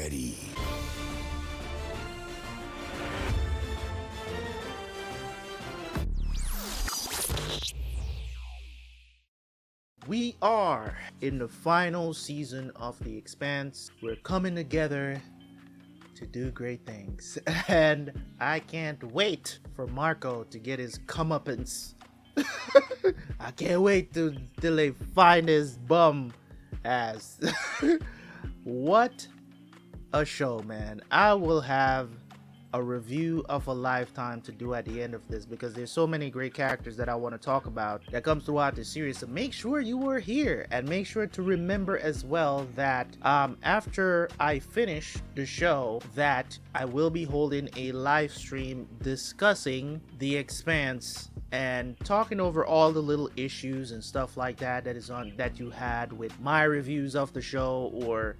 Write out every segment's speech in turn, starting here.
ready. We are in the final season of The Expanse. We're coming together to do great things. And I can't wait for Marco to get his comeuppance. I can't wait till they find his bum ass. What a show, man. I will have a review of a lifetime to do at the end of this because there's so many great characters that I want to talk about that comes throughout the series. So make sure you were here and make sure to remember as well that after I finish the show that I will be holding a live stream discussing The Expanse and talking over all the little issues and stuff like that that you had with my reviews of the show, or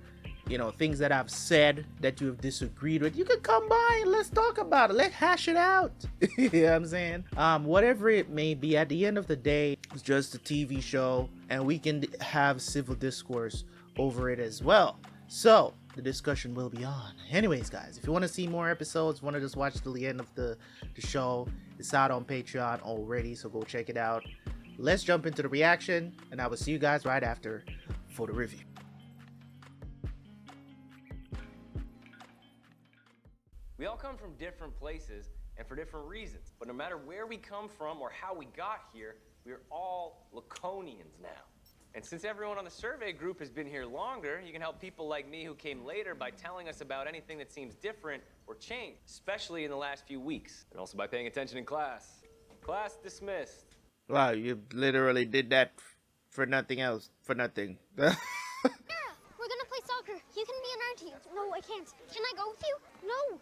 things that I've said that you have disagreed with. You could come by and let's talk about it. Let's hash it out. You know what I'm saying? Whatever it may be, at the end of the day, it's just a TV show and we can have civil discourse over it as well. So the discussion will be on. Anyways, guys, if you want to see more episodes, want to just watch till the end of the show, it's out on Patreon already, so go check it out. Let's jump into the reaction, and I will see you guys right after for the review. We all come from different places and for different reasons, but no matter where we come from or how we got here, we're all Laconians now. And since everyone on the survey group has been here longer, you can help people like me who came later by telling us about anything that seems different or changed, especially in the last few weeks, and also by paying attention in class. Class dismissed. Wow, you literally did that for nothing else, for nothing. Sarah, we're gonna play soccer. You can be on our team. No, I can't. Can I go with you? No.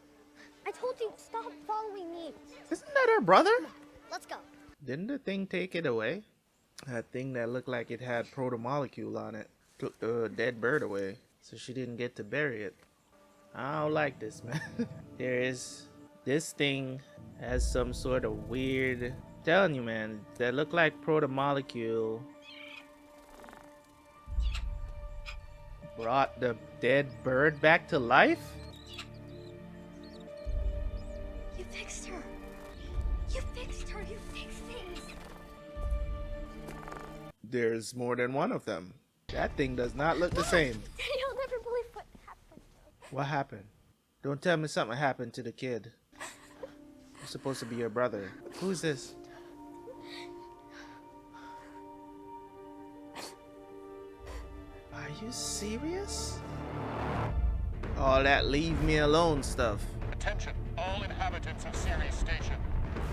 I told you, stop following me. Isn't that her brother? Come on, let's go. Didn't the thing take it away? That thing that looked like it had proto-molecule on it took the dead bird away, so she didn't get to bury it. I don't like this, man. This thing has some sort of weird, I'm telling you, man, that look like proto-molecule brought the dead bird back to life. You fixed her. You fixed her. You fixed things. There's more than one of them. That thing does not look the same. You'll never believe what happened. What happened? Don't tell me something happened to the kid. He's supposed to be your brother. Who's this? Are you serious? All that leave me alone stuff. Attention, all inhabitants of Ceres Station.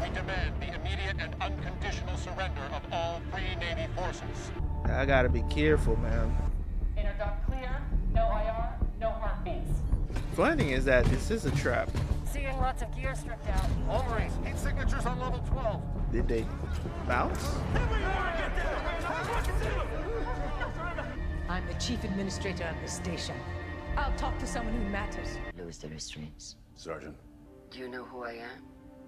We demand the immediate and unconditional surrender of all Free Navy forces. I gotta be careful, man. Inner duct clear, no IR, no heartbeats. Funny thing is that this is a trap. Seeing lots of gear stripped out. All Marines, heat signatures on level 12. Did they bounce? I'm the chief administrator of the station. I'll talk to someone who matters. Lose the restraints. Sergeant. Do you know who I am?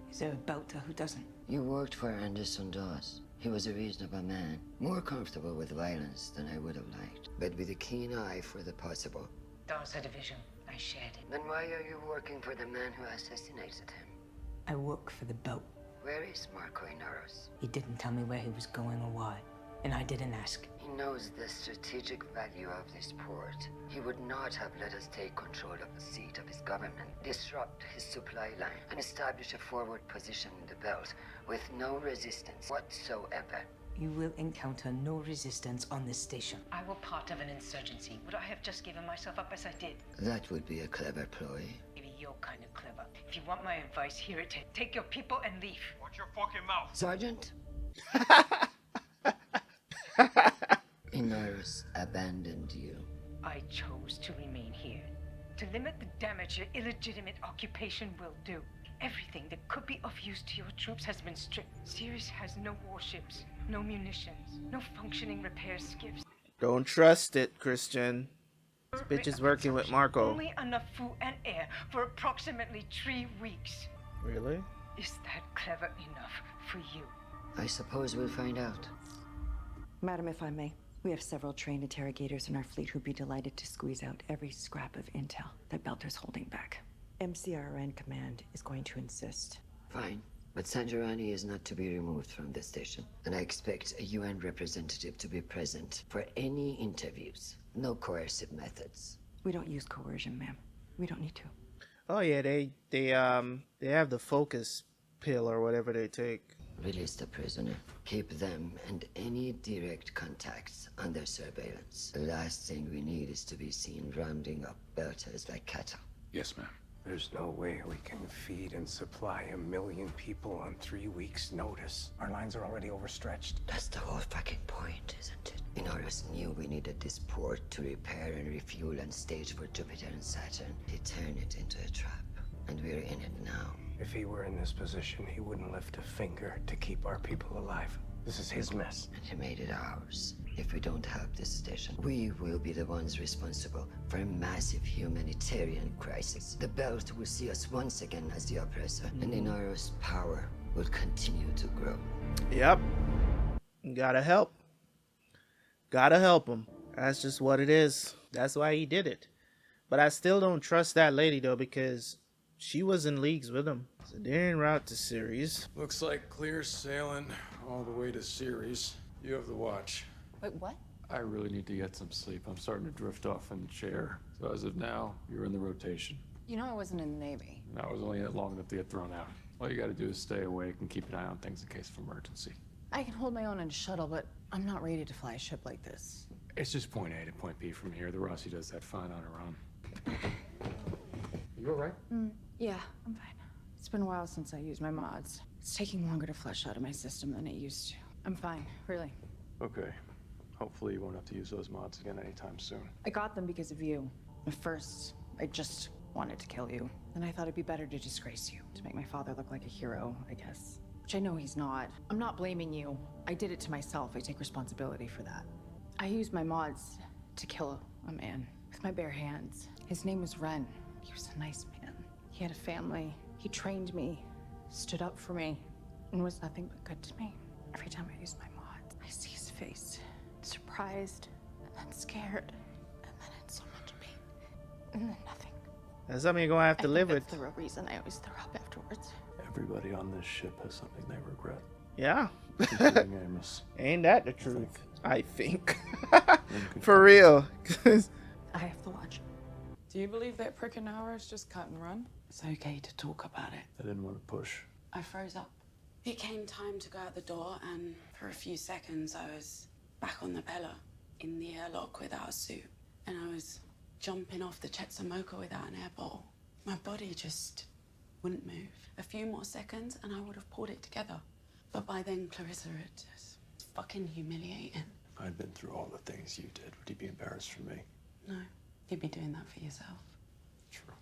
Is there a belter who doesn't? You worked for Anderson Dawes. He was a reasonable man, more comfortable with violence than I would have liked, but with a keen eye for the possible. Dawes had a vision. I shared it. Then why are you working for the man who assassinated him? I work for the boat. Where is Marco Inaros? He didn't tell me where he was going or why, and I didn't ask. He knows the strategic value of this port. He would not have let us take control of the seat of his government, disrupt his supply line, and establish a forward position in the belt with no resistance whatsoever. You will encounter no resistance on this station. I were part of an insurgency. Would I have just given myself up as I did? That would be a clever ploy. Maybe you're kind of clever. If you want my advice, hear it. Take your people and leave. Watch your fucking mouth. Sergeant? Inaros abandoned you. I chose to remain here. To limit the damage your illegitimate occupation will do. Everything that could be of use to your troops has been stripped. Ceres has no warships, no munitions, no functioning repair skiffs. Don't trust it, Christian. This bitch is working with Marco. Only enough food and air for approximately 3 weeks. Really? Is that clever enough for you? I suppose we'll find out. Madam, if I may. We have several trained interrogators in our fleet who'd be delighted to squeeze out every scrap of intel that Belter's holding back. MCRN Command is going to insist. Fine. But Sanjarani is not to be removed from the station. And I expect a UN representative to be present for any interviews. No coercive methods. We don't use coercion, ma'am. We don't need to. Oh yeah, they have the focus pill or whatever they take. Release the prisoner. Keep them and any direct contacts under surveillance. The last thing we need is to be seen rounding up Belters like cattle. Yes, ma'am. There's no way we can feed and supply 1 million people on 3 weeks' notice. Our lines are already overstretched. That's the whole fucking point, isn't it? Inaros knew we needed this port to repair and refuel and stage for Jupiter and Saturn. He turned it into a trap. And we're in it now. If he were in this position, he wouldn't lift a finger to keep our people alive. This is his mess. And he made it ours. If we don't help this station, we will be the ones responsible for a massive humanitarian crisis. The Belt will see us once again as the oppressor, and Inaros' power will continue to grow. Yep. Gotta help. Gotta help him. That's just what it is. That's why he did it. But I still don't trust that lady, though, because she was in leagues with him. So they're en route to Ceres. Looks like clear sailing all the way to Ceres. You have the watch. Wait, what? I really need to get some sleep. I'm starting to drift off in the chair. So as of now, you're in the rotation. You know I wasn't in the Navy. And I was only in it long enough to get thrown out. All you gotta do is stay awake and keep an eye on things in case of emergency. I can hold my own in a shuttle, but I'm not ready to fly a ship like this. It's just point A to point B from here. The Rossi does that fine on her own. You alright? Yeah, I'm fine. It's been a while since I used my mods. It's taking longer to flush out of my system than it used to. I'm fine, really. Okay. Hopefully you won't have to use those mods again anytime soon. I got them because of you. At first, I just wanted to kill you. Then I thought it'd be better to disgrace you, to make my father look like a hero, I guess. Which I know he's not. I'm not blaming you. I did it to myself. I take responsibility for that. I used my mods to kill a man with my bare hands. His name was Ren. He was a nice man. He had a family. He trained me, stood up for me, and was nothing but good to me. Every time I use my mods, I see his face. Surprised, and then scared, and then in so much pain, and then nothing. That's something you're gonna have to live with. That's the real reason I always throw up afterwards. Everybody on this ship has something they regret. Yeah. Including Amos. Ain't that the truth? I think. For real. I have to watch. Do you believe that prick an hour is just cut and run? It's okay to talk about it. I didn't want to push. I froze up. It came time to go out the door, and for a few seconds I was back on the Bella, in the airlock without a suit. And I was jumping off the Chetsamoka without an air bottle. My body just wouldn't move. A few more seconds and I would have pulled it together. But by then, Clarissa, it just fucking humiliating. If I'd been through all the things you did, would you be embarrassed for me? No, you'd be doing that for yourself. True.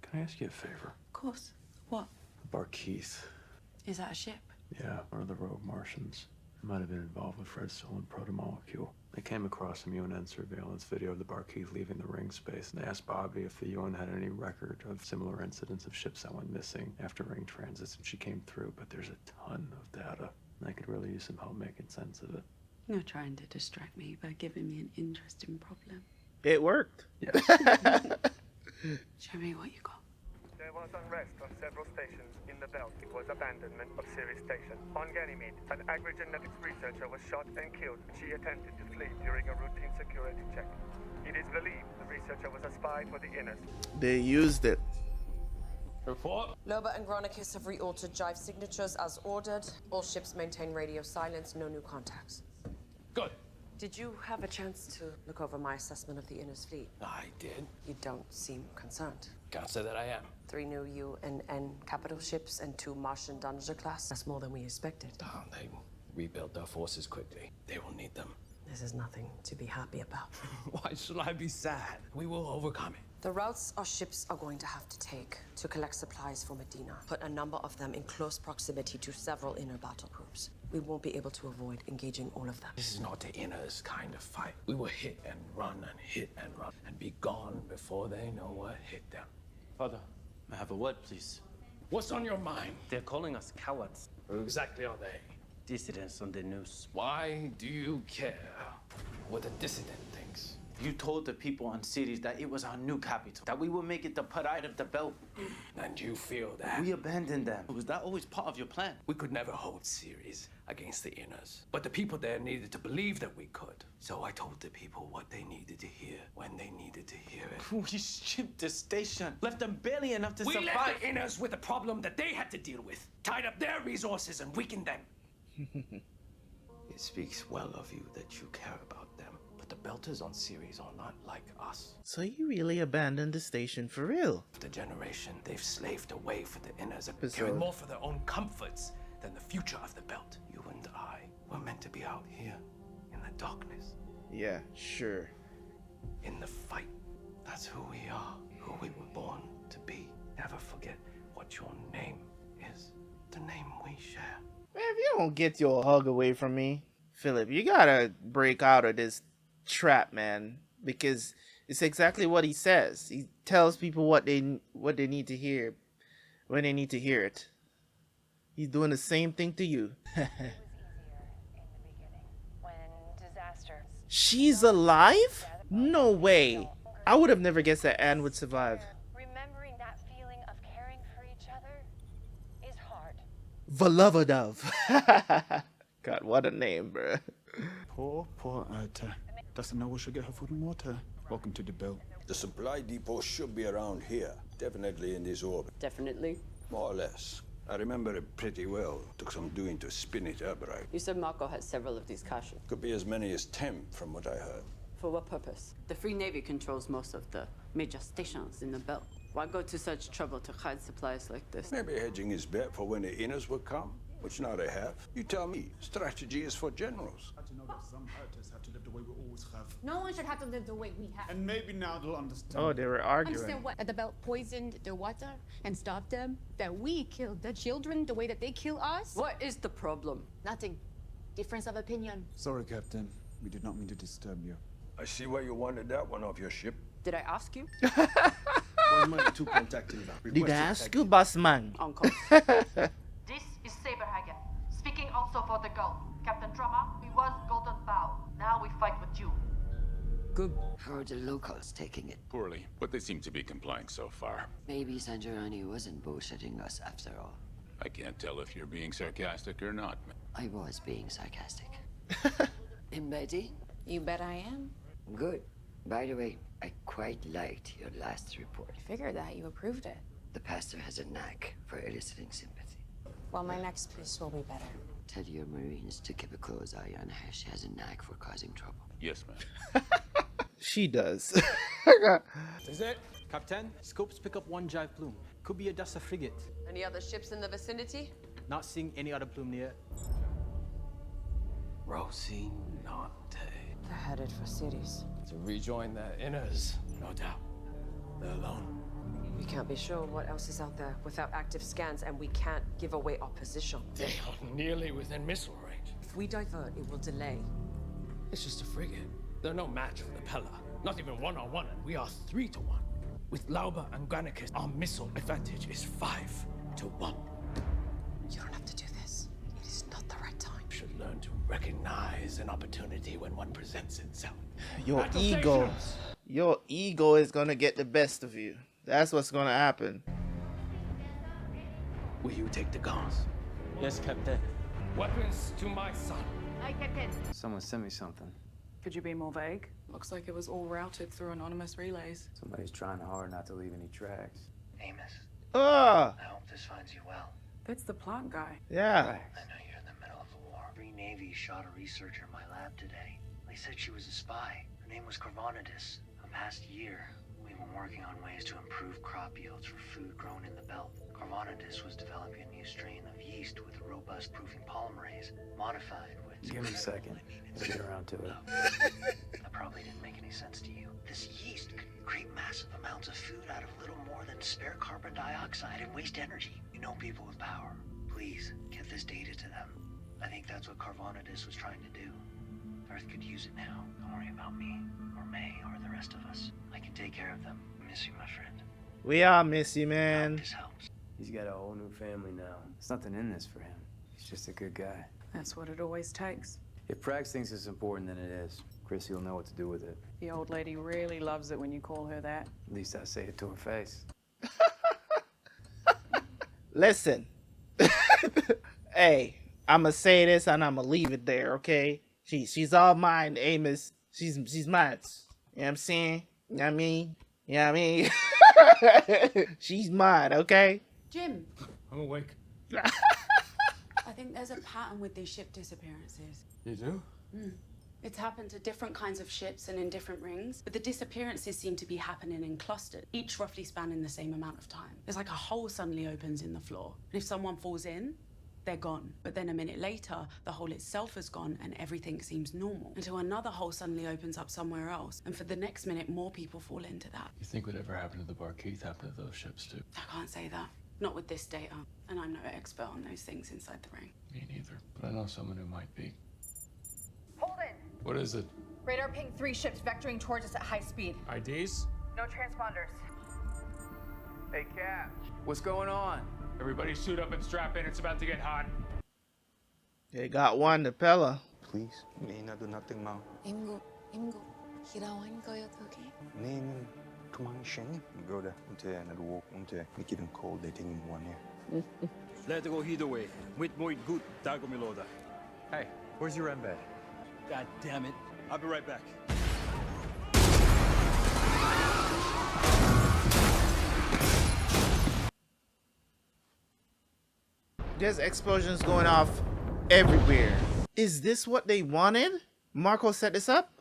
Can I ask you a favor? Of course. What? Barkeith. Is that a ship? Yeah, one of the rogue Martians. They might have been involved with Fred's stolen protomolecule. They came across some UN surveillance video of the Barkeith leaving the ring space, and they asked Bobby if the UN had any record of similar incidents of ships that went missing after ring transits, and she came through, but there's a ton of data, and I could really use some help making sense of it. You're trying to distract me by giving me an interesting problem. It worked. Yes. Show me what you got. There was unrest on several stations in the belt. It was abandonment of Ceres Station. On Ganymede, an agri-genetics researcher was shot and killed when she attempted to flee during a routine security check. It is believed the researcher was a spy for the Inners. They used it. Report. Loba and Gronicus have re-altered jive signatures as ordered. All ships maintain radio silence, no new contacts. Good. Did you have a chance to look over my assessment of the Inner's fleet? I did. You don't seem concerned. Can't say that I am. 3 new UNN capital ships and 2 Martian Dungeon class. That's more than we expected. Oh, they rebuilt their forces quickly. They will need them. This is nothing to be happy about. Why should I be sad? We will overcome it. The routes our ships are going to have to take to collect supplies for Medina put a number of them in close proximity to several inner battle groups. We won't be able to avoid engaging all of them. This is not the Inners kind of fight. We will hit and run and be gone before they know what hit them. Father, may I have a word, please? What's on your mind? They're calling us cowards. Who exactly are they? Dissidents on the news. Why do you care? what the dissident thinks. You told the people on Ceres that it was our new capital, that we would make it the pride of the belt. And you feel that? We abandoned them. Was that always part of your plan? We could never hold Ceres against the Inners. But the people there needed to believe that we could. So I told the people what they needed to hear, when they needed to hear it. We stripped the station, left them barely enough to We survive. left the Inners with a problem that they had to deal with, tied up their resources and weakened them. It speaks well of you that you care about them. But the Belters on Ceres are not like us. So you really abandoned the station for real? The generation they've slaved away for the Inners, Episode. caring more for their own comforts than the future of the belt. You and I were meant to be out here in the darkness. Yeah, sure. In the fight. That's who we are, who we were born to be. Never forget what your name is. The name we share. Man, if you don't get your hug away from me, Philip, you gotta break out of this trap, man. Because it's exactly what he says. He tells people what they need to hear when they need to hear it. He's doing the same thing to you. She's alive? No way. I would have never guessed that Anne would survive. Remembering that feeling of caring for each other is hard. Volovodov. God, what a name, bro. Poor Urta. Doesn't know where she'll get her food and water. Welcome to the belt. The supply depot should be around here. Definitely in this orbit. Definitely. More or less. I remember it pretty well. Took some doing to spin it up right. You said Marco had several of these caches. Could be as many as 10 from what I heard. For what purpose? The Free Navy controls most of the major stations in the belt. Why go to such trouble to hide supplies like this? Maybe hedging his bet for when the Inners would come, which now they have. You tell me. Strategy is for generals. How'd you know that some Urtas have to live the way we always have? No one should have to live the way we have. And maybe now they'll understand. Oh, they were arguing. Understand what? That the belt poisoned the water and stopped them? That we killed the children the way that they kill us? What is the problem? Nothing. Difference of opinion. Sorry, Captain. We did not mean to disturb you. I see why you wanted that one off your ship. Did I ask you? Did I ask you, bossman? Uncle. This is Saberhagen, speaking also for the Gulf. Captain Drummer, we was Golden Bow. Now we fight with you. Good. How are the locals taking it? Poorly, but they seem to be complying so far. Maybe Sanjurani wasn't bullshitting us after all. I can't tell if you're being sarcastic or not. I was being sarcastic. And Betty? You bet I am. Good. By the way, I quite liked your last report. I figured that. You approved it. The pastor has a knack for eliciting sympathy. Well, my next piece will be better. Tell your Marines to keep a close eye on her. She has a knack for causing trouble. Yes, ma'am. She does. Is it? Captain, scopes pick up one jive plume. Could be a Dasa frigate. Any other ships in the vicinity? Not seeing any other plume near. Rocinante. They're headed for Ceres. To rejoin their Inners, no doubt. They're alone. We can't be sure what else is out there without active scans, and we can't give away our position. They are nearly within missile range. If we divert, it will delay. It's just a frigate. They're no match for the Pella. Not even one-on-one, and we are 3-1. With Lauber and Granicus, our missile advantage is 5-1. You don't have to do this. It is not the right time. You should learn to recognize an opportunity when one presents itself. Your Battle ego. stations! Your ego is gonna get the best of you. That's what's gonna happen. Will you take the guns? Yes, Captain. Weapons to my son. Aye, Captain. Someone sent me something. Could you be more vague? Looks like it was all routed through anonymous relays. Somebody's trying hard not to leave any tracks. Amos, Ah, I hope this finds you well. That's the plant guy. yeah. I know you're in the middle of a war. Free Navy shot a researcher in my lab today. They said she was a spy. Her name was Carvonidis. For the past year, we've been working on ways to improve crop yields for food grown in the belt. Carvonidis was developing a new strain of yeast with a robust proofing polymerase, modified with... Give me a second. Let's get around to it. That probably didn't make any sense to you. This yeast could create massive amounts of food out of little more than spare carbon dioxide and waste energy. You know people with power. Please, get this data to them. I think that's what Carvonidis was trying to do. Earth could use it now. Don't worry about me, or May, or the rest of us. I can take care of them. I miss you, my friend. We all miss you, man. This helps. He's got a whole new family now. There's nothing in this for him. He's just a good guy. That's what it always takes. If Prax thinks it's important, then it is. Chrissy will know what to do with it. The old lady really loves it when you call her that. At least I say it to her face. Listen. Hey, I'ma say this and I'ma leave it there, okay? She's all mine, Amos. She's mine. You know what I'm saying? You know what I mean? You know what I mean? She's mine, okay? Jim, I'm awake. I think there's a pattern with these ship disappearances. You do? It's happened to different kinds of ships and in different rings, but the disappearances seem to be happening in clusters, each roughly spanning the same amount of time. It's like a hole suddenly opens in the floor, and if someone falls in, they're gone. But then a minute later, the hole itself is gone and everything seems normal, until another hole suddenly opens up somewhere else, and for the next minute, more people fall into that. You think whatever happened to the Barkeith happened to those ships too? I can't say that. Not with this data, and I'm no expert on those things inside the ring. Me neither. But I know someone who might be. Holden! What is it? Radar pinged 3 ships vectoring towards us at high speed. IDs? No transponders. Hey, Cap. What's going on? Everybody suit up and strap in. It's about to get hot. They got one, the Pella. Please, Nina, do nothing now. 임구, 길어온 거요 저기. Name Kumangshin. Go there. Until and walk until we get them cold. They take him one here. Let go either way. With more good, Dago Miloda. Hey, where's your embed? God damn it. I'll be right back. There's explosions going off everywhere. Is this what they wanted? Marco set this up?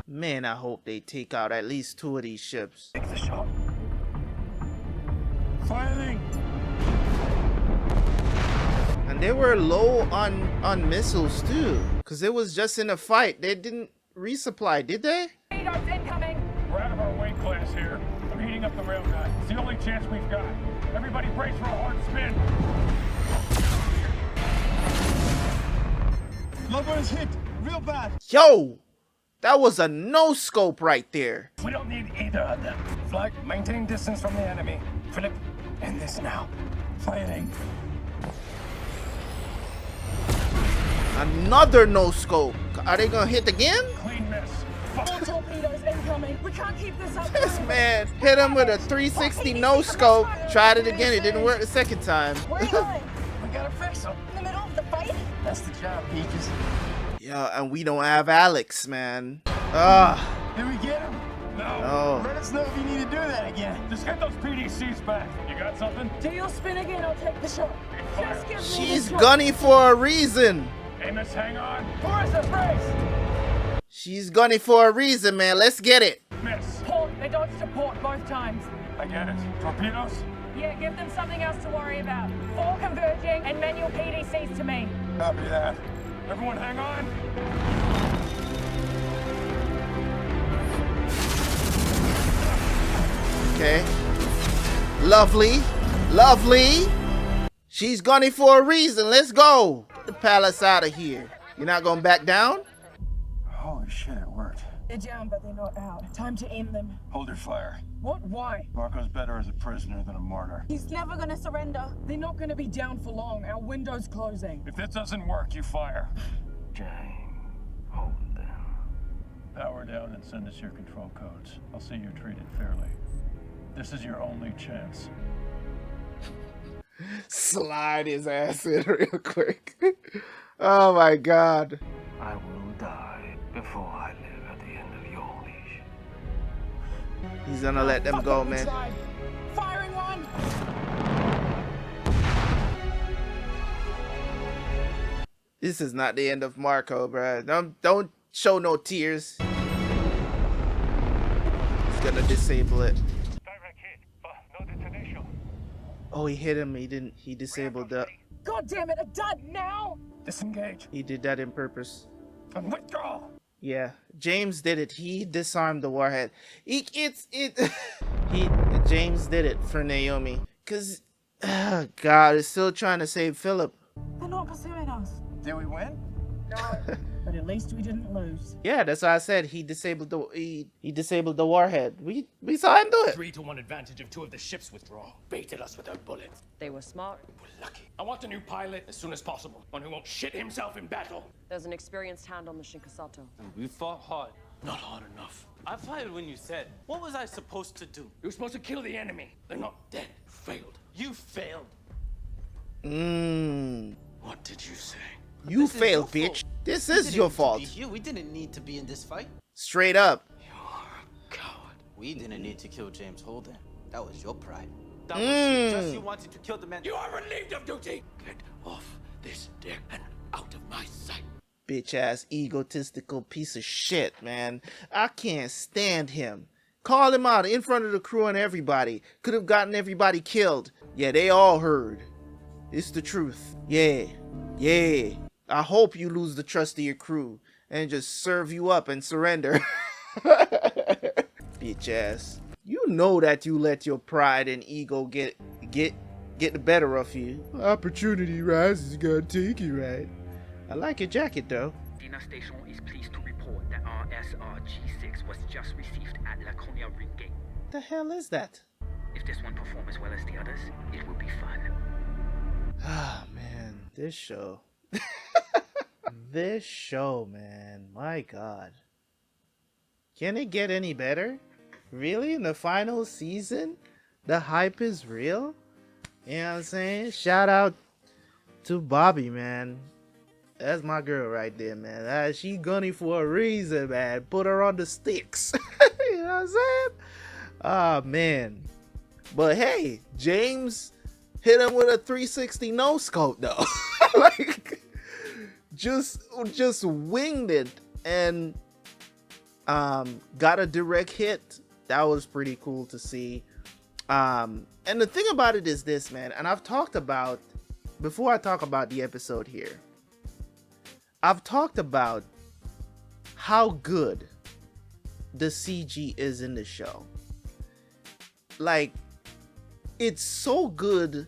Man, I hope they take out at least 2 of these ships. Take the shot. Firing! And they were low on missiles too. Because it was just in a fight. They didn't resupply, did they? Radar's incoming! We're out of our weight class here. I'm heating up the railgun. It's the only chance we've got. Everybody brace for a hard spin. Lover is hit. Real bad. Yo! That was a no-scope right there. We don't need either of them. Flag, maintain distance from the enemy. Philip, end this now. Firing. Another no-scope. Are they gonna hit again? Clean miss. More torpedoes incoming. We can't keep this up. This man hit him with a 360 no-scope. Tried it again. It didn't work the second time. Where are you going? We gotta fix them. In the middle of the fight? That's the job, Peaches. Yeah, and we don't have Alex, man. Ah. Did we get him? No. Let us know if you need to do that again. Just get those PDCs back. You got something? Do your spin again, I'll take the shot. Just give me She's the shot. gunny for a reason. Amos, hang on. Forrest, brace. She's gunny for a reason, man. Let's get it. Miss. Port, they dodged to port both times. I get it. Torpedoes? Yeah, give them something else to worry about. 4 converging and manual PDCs to me. Copy that. Everyone hang on. Okay. Lovely. Lovely. She's gunning for a reason. Let's go. Get the palace out of here. You're not going back down? Holy shit, it worked. They're down, but they're not out. Time to end them. Hold your fire. What? Why? Marco's better as a prisoner than a martyr. He's never gonna surrender. They're not gonna be down for long. Our window's closing. If this doesn't work, you fire. Jane, Holden. Power down and send us your control codes. I'll see you're treated fairly. This is your only chance. Slide his ass in real quick. Oh my god. I will die before I live at the end of your leash. He's gonna let them go, man. Firing one. This is not the end of Marco, bruh. Don't show no tears. He's gonna disable it. Oh, he hit him. He disabled that. God damn it, a dud now! Disengage. He did that in purpose. And withdraw. Yeah, James did it. He disarmed the warhead. James did it for Naomi. Cause, God, is still trying to save Philip. They're not pursuing us. Did we win? No. but at least we didn't lose. Yeah, that's why I said he disabled the warhead. We saw him do it. 3-to-1 advantage if 2 of the ships withdraw. Baited us with their bullets. They were smart. We're lucky. I want a new pilot as soon as possible. One who won't shit himself in battle. There's an experienced hand on the Shinkasato. We fought hard. Not hard enough. I fired when you said. What was I supposed to do? You were supposed to kill the enemy. They're not dead. Failed. You failed. What did you say? You failed, bitch. This is your fault. We didn't need to be in this fight. Straight up. We didn't need to kill James Holden. That was your pride. That was just you wanted to kill the man. You are relieved of duty. Get off this deck and out of my sight. Bitch ass egotistical piece of shit, man. I can't stand him. Call him out in front of the crew and everybody. Could have gotten everybody killed. Yeah, they all heard. It's the truth. Yeah. I hope you lose the trust of your crew and just serve you up and surrender. Bitch ass. You know that you let your pride and ego get the better of you. Opportunity rises, gonna take you, right? I like your jacket though. Dina Station is pleased to report that our SRG-6 was just received at Laconian Ring Gate. The hell is that? If this one performs as well as the others, it will be fun. Ah, man, this show. This show, man, my god. Can it get any better? Really? In the final season? The hype is real? You know what I'm saying? Shout out to Bobby, man. That's my girl right there, man. She gunning for a reason, man. Put her on the sticks. You know what I'm saying? Ah, man. But hey, James hit him with a 360 no scope though. Like just winged it and got a direct hit. That was pretty cool to see. And the thing about it is this, man, and I've talked about, before I talk about the episode here, I've talked about how good the CG is in the show. Like, it's so good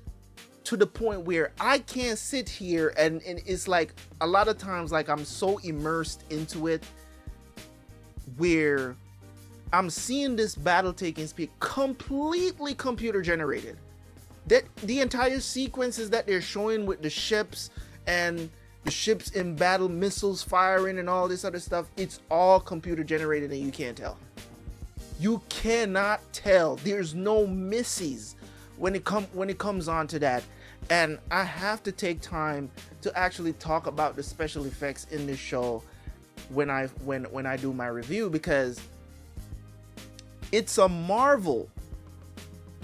to the point where I can't sit here and it's like a lot of times like I'm so immersed into it where I'm seeing this battle taking place completely computer generated. That the entire sequences that they're showing with the ships and the ships in battle, missiles firing and all this other stuff, it's all computer generated and you can't tell. You cannot tell. There's no misses when it comes on to that. And I have to take time to actually talk about the special effects in this show when I do my review, because it's a marvel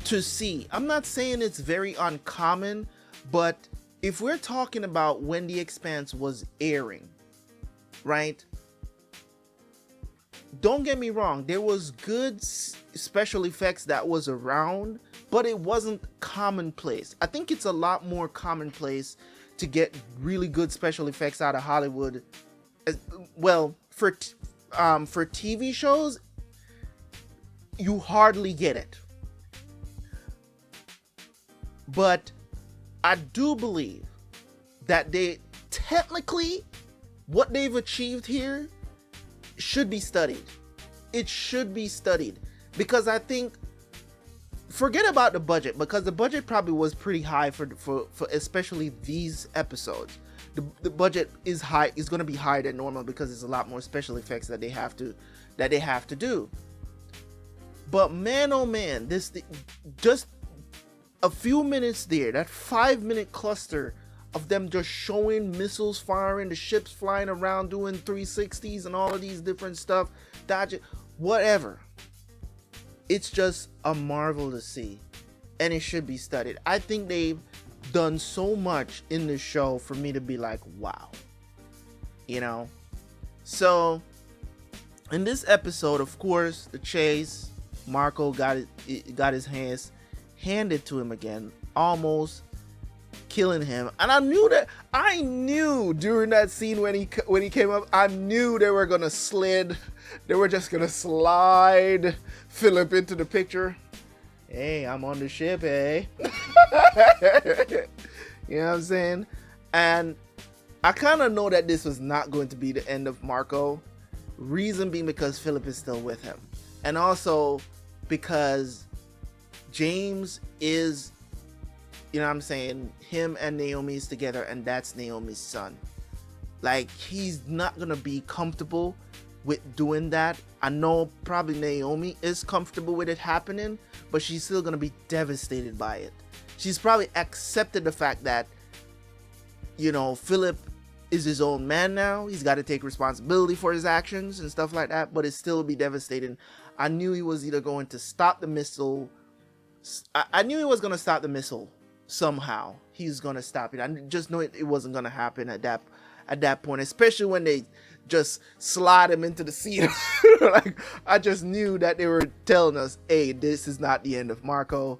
to see. I'm not saying it's very uncommon, but if we're talking about when The Expanse was airing, right? Don't get me wrong, there was good special effects that was around, but it wasn't commonplace. I think it's a lot more commonplace to get really good special effects out of Hollywood. Well, for TV shows, you hardly get it. But I do believe that they technically, what they've achieved here should be studied. It should be studied, because I think, forget about the budget, because the budget probably was pretty high for especially these episodes. The budget is high, is going to be higher than normal because there's a lot more special effects that they have to do. But man, oh man, just a few minutes there, that 5-minute cluster of them just showing missiles firing, the ships flying around doing 360s and all of these different stuff, dodging, whatever. It's just a marvel to see, and it should be studied. I think they've done so much in this show for me to be like, wow, you know? So in this episode, of course, the chase, Marco got his hands handed to him again, almost killing him. And I knew during that scene when he came up, I knew they were gonna just gonna slide Filip into the picture. Hey, I'm on the ship, hey. You know what I'm saying? And I kind of know that this was not going to be the end of Marco. Reason being because Filip is still with him. And also because James is, you know what I'm saying, him and Naomi's together, and that's Naomi's son. Like, he's not going to be comfortable with doing that. I know probably Naomi is comfortable with it happening, but she's still going to be devastated by it. She's probably accepted the fact that, you know, Filip is his own man now. He's got to take responsibility for his actions and stuff like that, but it still would be devastating. I knew he was either going to stop the missile. I knew he was going to stop the missile somehow. He's going to stop it. I just knew it wasn't going to happen at that point, especially when they just slide him into the seat. Like, I just knew that they were telling us, hey, this is not the end of Marco.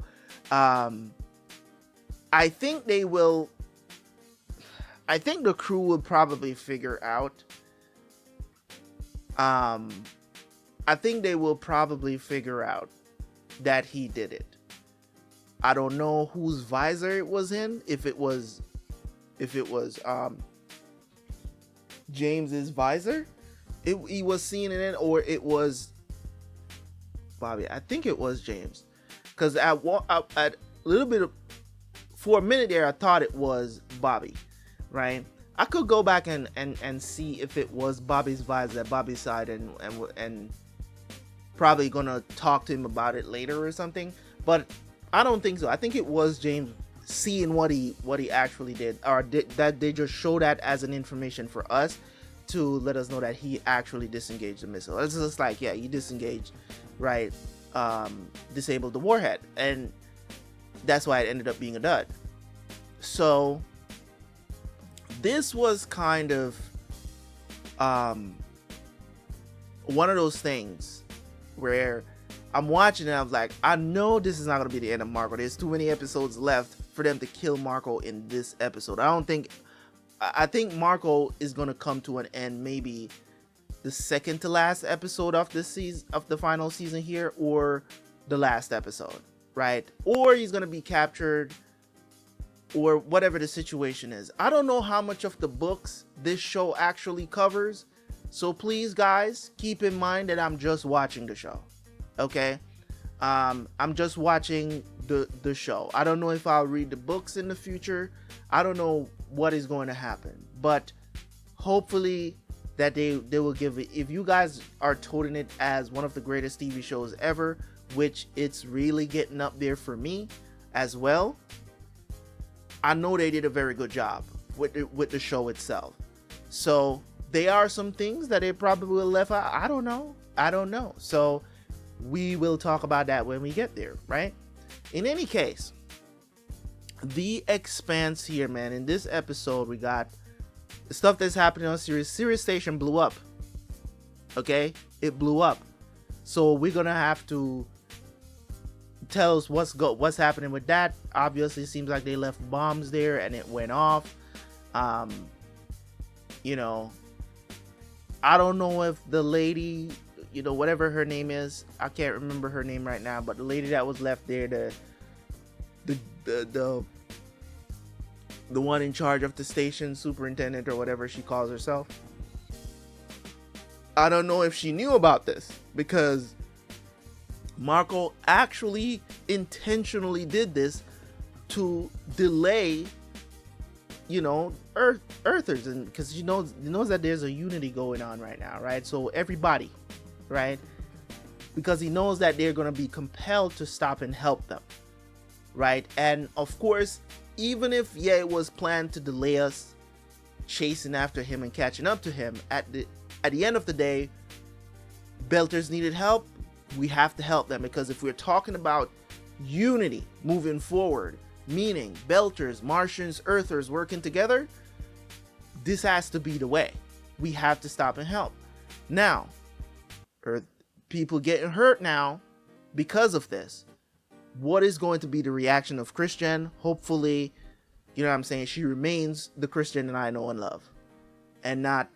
I think they will. I think the crew will probably figure out. I think they will probably figure out that he did it. I don't know whose visor it was in. If it was James's visor, he was seen in it, or it was Bobby. I think it was James, because at a little bit of, for a minute there, I thought it was Bobby. Right, I could go back and see if it was Bobby's visor at Bobby's side, and probably gonna talk to him about it later or something. But I don't think so. I think it was James seeing what he actually did, or that they just show that as an information for us to let us know that he actually disengaged the missile. It's just like, yeah, he disengaged, right? Disabled the warhead, and that's why it ended up being a dud. So this was kind of one of those things where I'm watching and I was like, I know this is not going to be the end of Marco. There's too many episodes left for them to kill Marco in this episode. I think Marco is going to come to an end maybe the second to last episode of this season, of the final season here, or the last episode, right? Or he's going to be captured, or whatever the situation is. I don't know how much of the books this show actually covers, so please, guys, keep in mind that I'm just watching the show. Okay, I'm just watching the show. I don't know if I'll read the books in the future. I don't know what is going to happen, but hopefully that they will give it. If you guys are toting it as one of the greatest TV shows ever, which it's really getting up there for me as well, I know they did a very good job with the show itself. So there are some things that they probably will left out. I don't know. So we will talk about that when we get there, right? In any case, the Expanse here, man. In this episode, we got stuff that's happening on Ceres. Ceres Station blew up. Okay, it blew up. So we're gonna have to tell us what's happening with that. Obviously, it seems like they left bombs there and it went off. You know, I don't know if the lady, you know, whatever her name is, I can't remember her name right now, but the lady that was left there, the one in charge of the station, superintendent or whatever she calls herself, I don't know if she knew about this, because Marco actually intentionally did this to delay, you know, Earthers, and because he knows that there's a unity going on right now, right? So everybody, right? Because he knows that they're going to be compelled to stop and help them, right? And of course, even if, yeah, it was planned to delay us chasing after him and catching up to him, at the end of the day, Belters needed help. We have to help them, because if we're talking about unity moving forward, meaning Belters, Martians, Earthers working together, this has to be the way. We have to stop and help. Now, people getting hurt now because of this. What is going to be the reaction of Christian? Hopefully, you know what I'm saying, she remains the Christian that I know and love, and not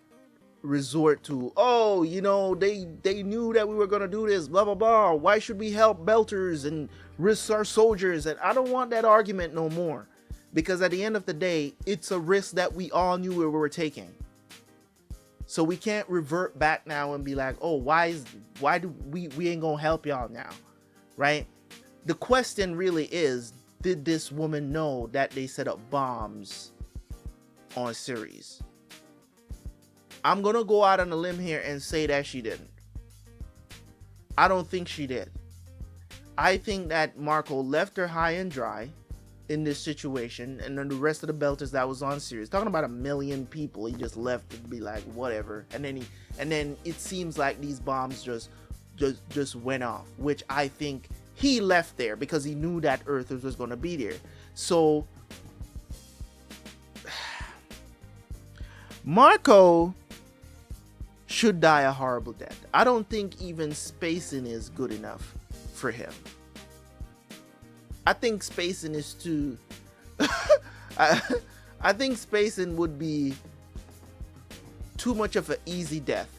resort to, oh, you know, they knew that we were going to do this, blah blah blah, why should we help Belters and risk our soldiers? And I don't want that argument no more, Because at the end of the day, it's a risk that we all knew we were taking. So we can't revert back now and be like, oh, why do we ain't gonna help y'all now, right? The question really is, did this woman know that they set up bombs on Ceres? I'm gonna go out on a limb here and say that she didn't. I don't think she did. I think that Marco left her high and dry in this situation, and then the rest of the belters that was on Ceres, talking about 1 million people, he just left to be like whatever, and then it seems like these bombs just went off, which I think he left there because he knew that Earthers was going to be there. So Marco should die a horrible death. I don't think even spacing is good enough for him. I think spacing is too I think spacing would be too much of an easy death.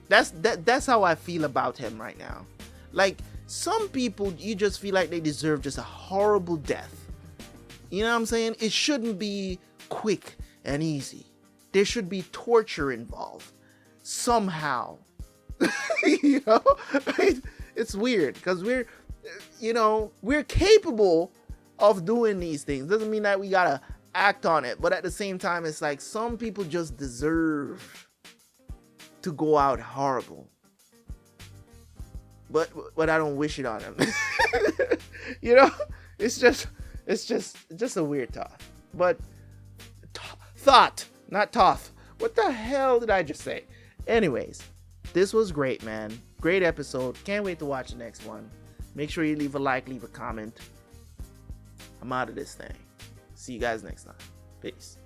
That's how I feel about him right now. Like, some people, you just feel like they deserve just a horrible death. You know what I'm saying? It shouldn't be quick and easy. There should be torture involved somehow. You know, it's weird because we're capable of doing these things. Doesn't mean that we gotta act on it, but at the same time, it's like some people just deserve to go out horrible. But I don't wish it on them. You know, it's just a weird thought. But thought, not toth. What the hell did I just say? Anyways, this was great, man. Great episode. Can't wait to watch the next one. Make sure you leave a like, leave a comment. I'm out of this thing. See you guys next time. Peace.